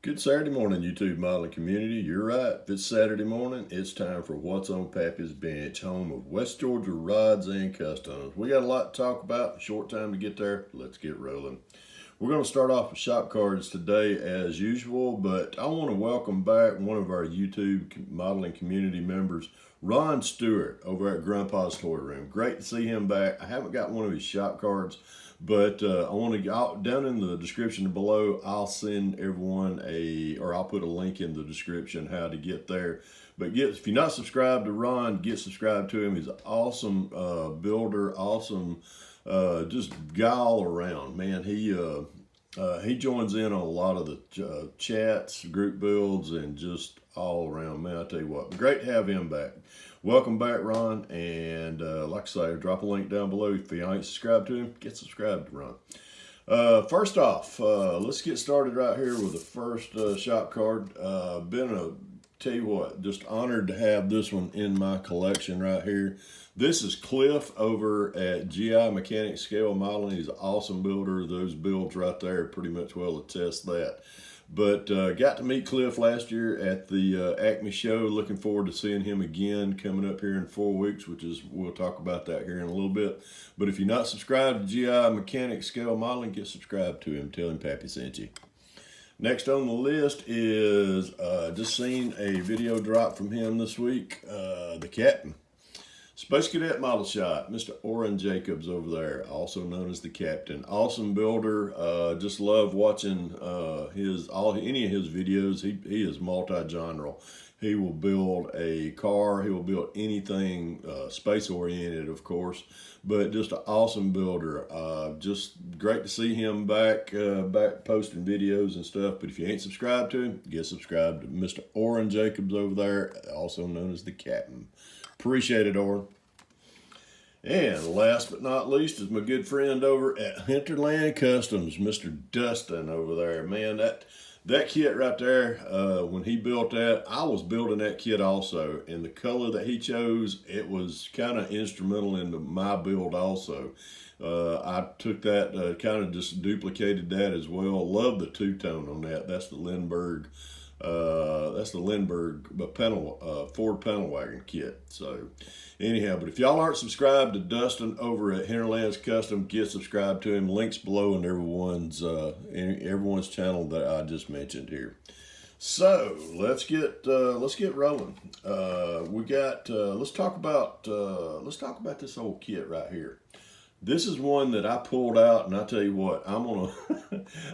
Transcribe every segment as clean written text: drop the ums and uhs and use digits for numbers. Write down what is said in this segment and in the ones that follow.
Good Saturday morning, YouTube modeling community. You're right. If it's Saturday morning, it's time for What's on Pappy's Bench, home of West Georgia Rods and Customs. We got a lot to talk about, short time to get there. Let's get rolling. We're going to start off with shop cards today as usual, but I want to welcome back one of our YouTube modeling community members, Oron Stewart, over at Grandpa's Toy Room. Great to see him back. I haven't got one of his shop cards, but I want to down in the description below. I'll send everyone I'll put a link in the description how to get there. But if you're not subscribed to Ron, get subscribed to him. He's an awesome builder, awesome just guy all around. Man, he joins in on a lot of the chats, group builds, and just all around. Man, I tell you what, great to have him back. Welcome back, Ron. And like I say, drop a link down below. If you ain't subscribed to him, get subscribed to Ron. First off, let's get started right here with the first shop card. Tell you what, just honored to have this one in my collection right here. This is Cliff over at GI Mechanic Scale Modeling. He's an awesome builder. Those builds right there pretty much well attest that. But got to meet Cliff last year at the Acme show. Looking forward to seeing him again coming up here in 4 weeks, we'll talk about that here in a little bit. But if you're not subscribed to GI Mechanic Scale Modeling, get subscribed to him. Tell him Pappy sent you. Next on the list is just seen a video drop from him this week, the captain. Space Cadet Model Shop, Mr. Oron Jacobs over there, also known as the captain. Awesome builder. Just love watching any of his videos. He is multi-genre. He will build a car. He will build anything space-oriented, of course, but just an awesome builder. Just great to see him back posting videos and stuff. But if you ain't subscribed to him, get subscribed to Mr. Oron Jacobs over there, also known as the captain. Appreciate it, Oron. And last but not least is my good friend over at Hinterland Customs, Mr. Dustin over there. Man, that kit right there, when he built that, I was building that kit also. And the color that he chose, it was kind of instrumental in my build also. I took that, kind of just duplicated that as well. Love the two-tone on that. That's the Lindbergh. Ford panel wagon kit. So anyhow, but if y'all aren't subscribed to Dustin over at Hinterlands Custom, get subscribed to him. Links below in everyone's channel that I just mentioned here. So let's get rolling. Let's talk about this old kit right here. This is one that I pulled out, and I tell you what, I'm gonna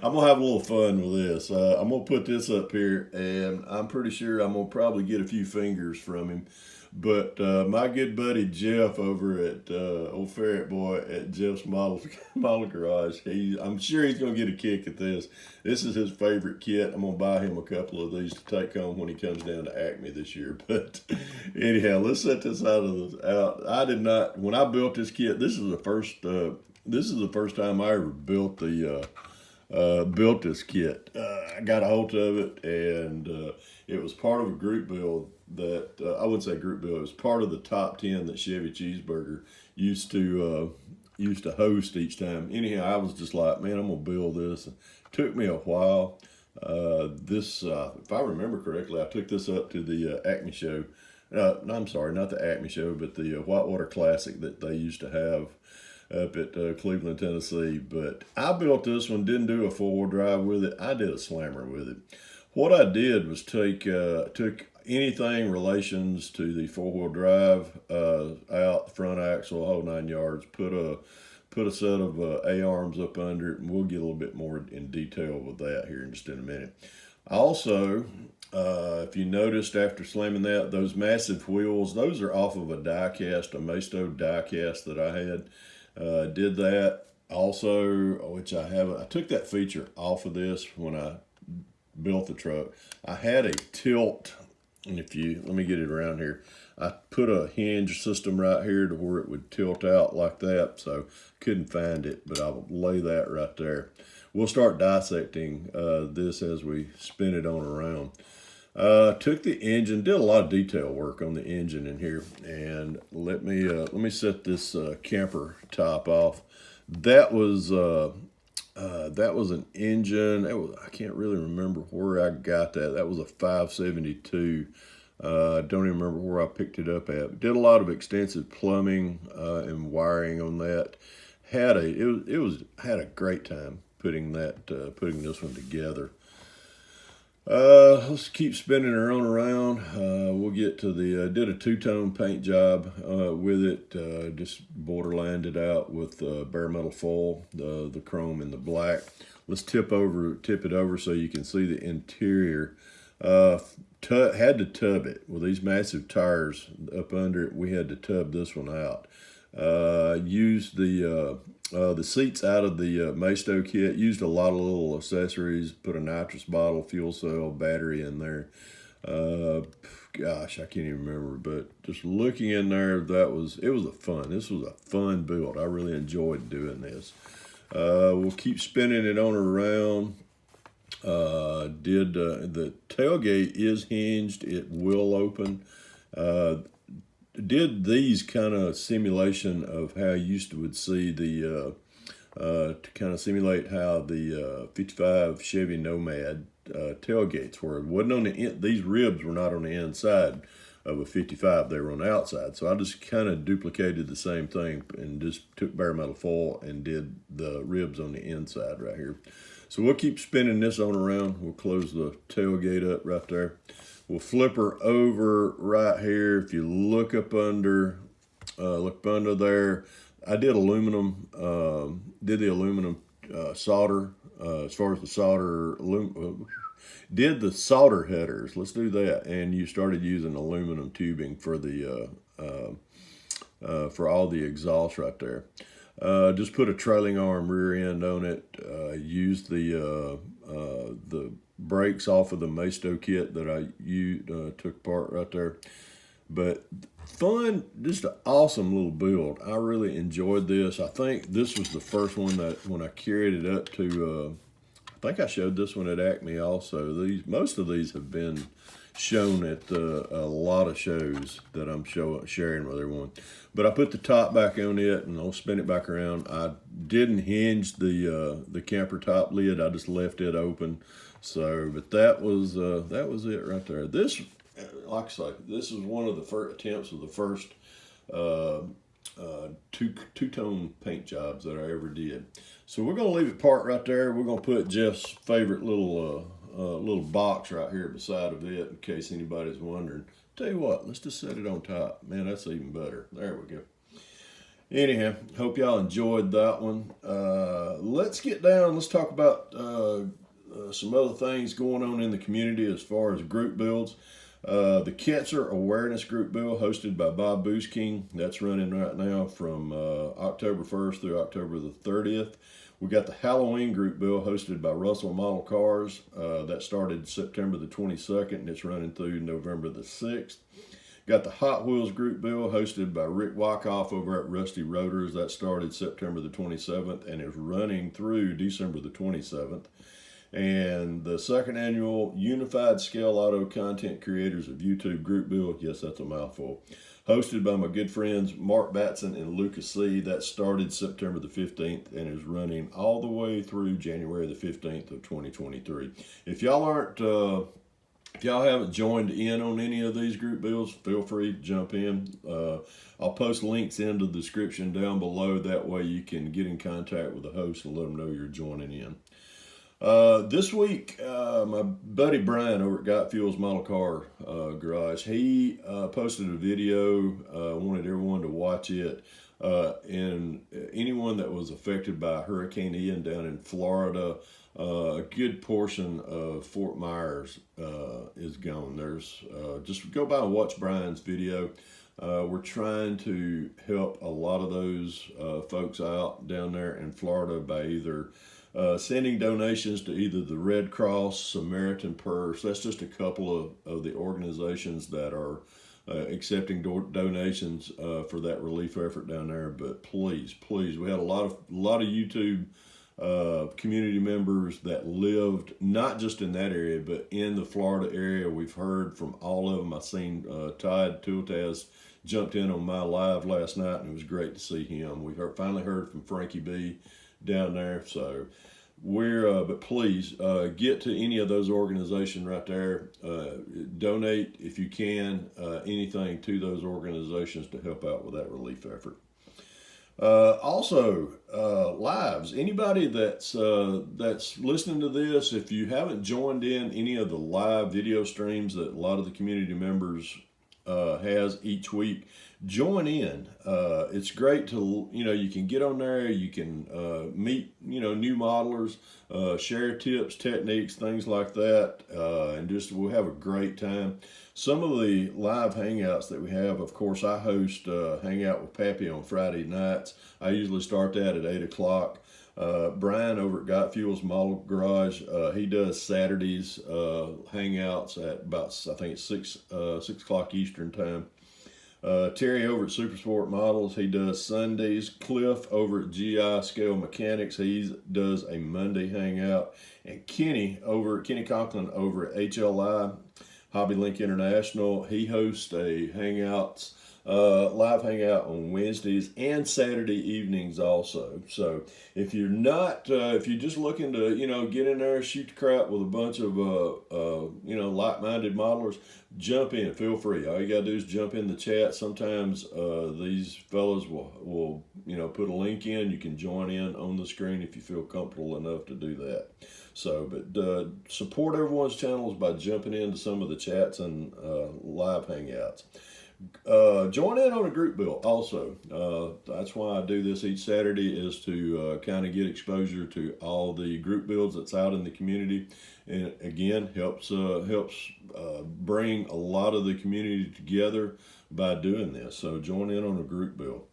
have a little fun with this. I'm gonna put this up here, and I'm pretty sure I'm gonna probably get a few fingers from him. But my good buddy Jeff over at Old Ferret Boy at Jeff's Model Garage, I'm sure he's gonna get a kick at this. This is his favorite kit. I'm gonna buy him a couple of these to take home when he comes down to Acme this year. But anyhow, let's set this out. I did not, when I built this kit, this is the first time I ever built this kit. I got a hold of it, and it was part of a group build that I wouldn't say group build. It was part of the top 10 that Chevy Cheeseburger used to host each time. Anyhow, I was just like, man, I'm gonna build this. It took me a while. If I remember correctly, I took this up to the Acme show. No, I'm sorry, not the Acme show, but the Whitewater Classic that they used to have up at Cleveland, Tennessee. But I built this one, didn't do a 4-wheel drive with it. I did a slammer with it. What I did was took anything relations to the 4-wheel drive out, the front axle, whole 9 yards, put a set of A-arms up under it, and we'll get a little bit more in detail with that here in just in a minute. Also, if you noticed after slamming that, those massive wheels, those are off of a Maisto die cast that I had. Did that also, which I haven't. I took that feature off of this when I built the truck. I had a tilt, and let me get it around here. I put a hinge system right here to where it would tilt out like that, so couldn't find it, but I'll lay that right there. We'll start dissecting this as we spin it on around. Took the engine, did a lot of detail work on the engine in here, and let me set this camper top off. That was That was an engine. I can't really remember where I got that. That was a 572. I don't even remember where I picked it up at. Did a lot of extensive plumbing and wiring on that. Had a great time putting this one together. Let's keep spinning her on around. We'll get to did a two-tone paint job with it. Just borderlined it out with bare metal foil, the chrome and the black. Let's tip it over so you can see the interior. Had to tub it with these massive tires up under it. We had to tub this one out. Used the seats out of the Maystow kit. Used a lot of little accessories. Put a nitrous bottle, fuel cell, battery in there. Gosh, I can't even remember. But just looking in there, this was a fun build. I really enjoyed doing this. We'll keep spinning it on around. The tailgate is hinged. It will open. Did these kind of simulation of how you would see to kind of simulate how the 55 Chevy Nomad tailgates were. It wasn't on these ribs were not on the inside of a 55, they were on the outside. So I just kind of duplicated the same thing and just took bare metal foil and did the ribs on the inside right here. So we'll keep spinning this on around. We'll close the tailgate up right there. We'll flip her over right here. If you look up under there, I did aluminum, did the aluminum solder, as far as the solder, did the solder headers. Let's do that. And you started using aluminum tubing for for all the exhaust right there. Just put a trailing arm rear end on it. Used the brakes off of the Maystow kit that I took apart right there. But fun, just an awesome little build. I really enjoyed this. I think this was the first one that when I carried it up to, I think I showed this one at Acme also. Most of these have been shown at a lot of shows that I'm sharing with everyone. But I put the top back on it and I'll spin it back around. I didn't hinge the camper top lid. I just left it open. So, but that was it right there. This, like I say, this is one of the first attempts of the first two-tone paint jobs that I ever did. So we're gonna leave it parked right there. We're gonna put Jeff's favorite little box right here beside of it in case anybody's wondering. Tell you what, let's just set it on top. Man, that's even better. There we go. Anyhow, hope y'all enjoyed that one. Let's get down. Let's talk about some other things going on in the community as far as group builds. The Cancer Awareness Group Build hosted by Bob Boosking. That's running right now from October 1st through October the 30th. We got the Halloween Group Build hosted by Russell Model Cars. That started September the 22nd and it's running through November the 6th. Got the Hot Wheels Group Build hosted by Rick Wyckoff over at Rusty Rotors. That started September the 27th and is running through December the 27th. And the second annual Unified Scale Auto Content Creators of YouTube Group Build, yes, that's a mouthful, hosted by my good friends Mark Batson and Lucas C. That started September the 15th and is running all the way through January the 15th of 2023. If y'all haven't joined in on any of these group builds, feel free to jump in. I'll post links in the description down below. That way you can get in contact with the host and let them know you're joining in. This week, my buddy Brian over at Got Fuels Model Car Garage, he posted a video, wanted everyone to watch it, and anyone that was affected by Hurricane Ian down in Florida, a good portion of Fort Myers is gone. There's just go by and watch Brian's video. We're trying to help a lot of those folks out down there in Florida by either sending donations to either the Red Cross, Samaritan Purse. That's just a couple of the organizations that are accepting donations for that relief effort down there. But please, we had a lot of YouTube community members that lived not just in that area, but in the Florida area. We've heard from all of them. I seen Todd Tultaz jumped in on my live last night, and it was great to see him. We finally heard from Frankie B down there. So but please get to any of those organizations right there. Donate if you can, anything to those organizations to help out with that relief effort. Also, lives. Anybody that's listening to this, if you haven't joined in any of the live video streams that a lot of the community members has each week, join in. It's great to, you can get on there, you can meet, new modelers, share tips, techniques, things like that, and just we'll have a great time. Some of the live hangouts that we have, of course, I host Hangout with Pappy on Friday nights. I usually start that at 8 o'clock. Brian over at Got Fuels Model Garage, he does Saturdays hangouts at about, I think it's 6 o'clock Eastern time. Terry over at Supersport Models, he does Sundays. Cliff over at GI Scale Mechanics, he does a Monday hangout. And Kenny Conklin over at HLI Hobby Link International, he hosts a hangouts, live hangout on Wednesdays and Saturday evenings also. So if you're not, if you're just looking to, get in there, shoot the crap with a bunch of, like-minded modelers, jump in, feel free. All you gotta do is jump in the chat. Sometimes these fellows will put a link in. You can join in on the screen if you feel comfortable enough to do that. So, but support everyone's channels by jumping into some of the chats and live hangouts. Join in on a group build also. That's why I do this each Saturday, is to kind of get exposure to all the group builds that's out in the community, and again helps bring a lot of the community together by doing this. So join in on a group build.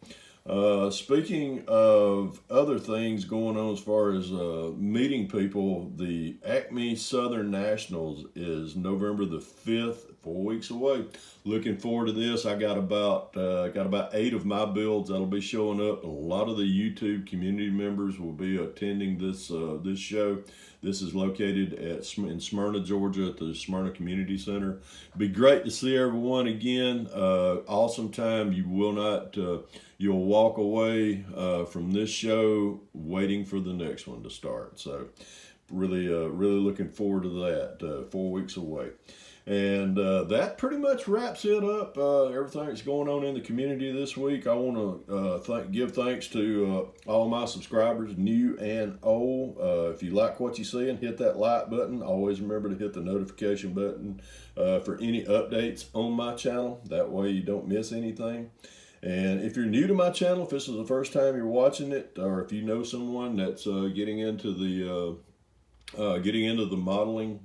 Speaking of other things going on as far as meeting people, the Acme Southern Nationals is November the 5th, 4 weeks away. Looking forward to this. I got about 8 of my builds that'll be showing up. A lot of the YouTube community members will be attending this show. This is located in Smyrna, Georgia, at the Smyrna Community Center. Be great to see everyone again. Awesome time. You will not. You'll walk away from this show waiting for the next one to start. So, really looking forward to that. 4 weeks away. And that pretty much wraps it up. Everything that's going on in the community this week. I want to give thanks to all my subscribers, new and old. If you like what you see, and hit that like button. Always remember to hit the notification button for any updates on my channel. That way you don't miss anything. And if you're new to my channel, if this is the first time you're watching it, or if you know someone that's getting into the modeling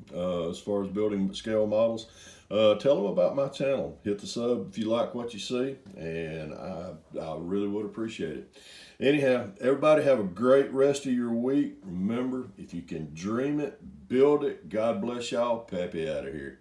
as far as building scale models, tell them about my channel. Hit the sub if you like what you see, and I really would appreciate it. Anyhow, everybody have a great rest of your week. Remember, if you can dream it, build it. God bless y'all. Pappy out of here.